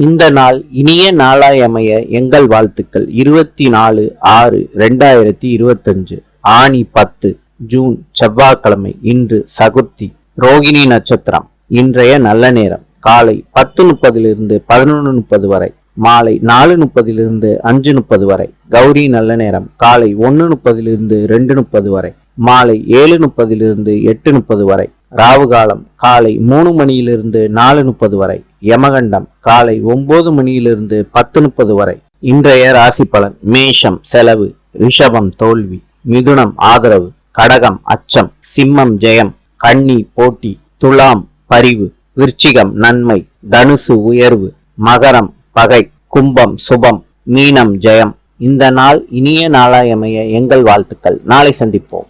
இந்த நாள் இனிய நாளாய் அமைய எங்கள் வாழ்த்துக்கள். 24/6/2025 ஆனி 10 ஜூன் செவ்வாய்க்கிழமை. இன்று சதுர்த்தி, ரோகிணி நட்சத்திரம். இன்றைய நல்ல நேரம் காலை 10:30 11:30 வரை, மாலை 4:30 5:30 வரை. கௌரி நல்ல நேரம் காலை 1:30 2:30 வரை, மாலை 7:30 8:30 வரை. ராவு காலம் காலை 3 4:30 வரை. யமகண்டம் காலை 9 10:30 வரை. இன்றைய ராசி பலன்: மேஷம் செலவு, ரிஷபம் தோல்வி, மிதுனம் ஆதரவு, கடகம் அச்சம், சிம்மம் ஜெயம், கன்னி போட்டி, துலாம் பரிவு, விருச்சிகம் நன்மை, தனுசு உயர்வு, மகரம் பகை, கும்பம் சுபம், மீனம் ஜெயம். இந்த நாள் இனிய நாளாய் அமைய எங்கள் வாழ்த்துக்கள். நாளை சந்திப்போம்.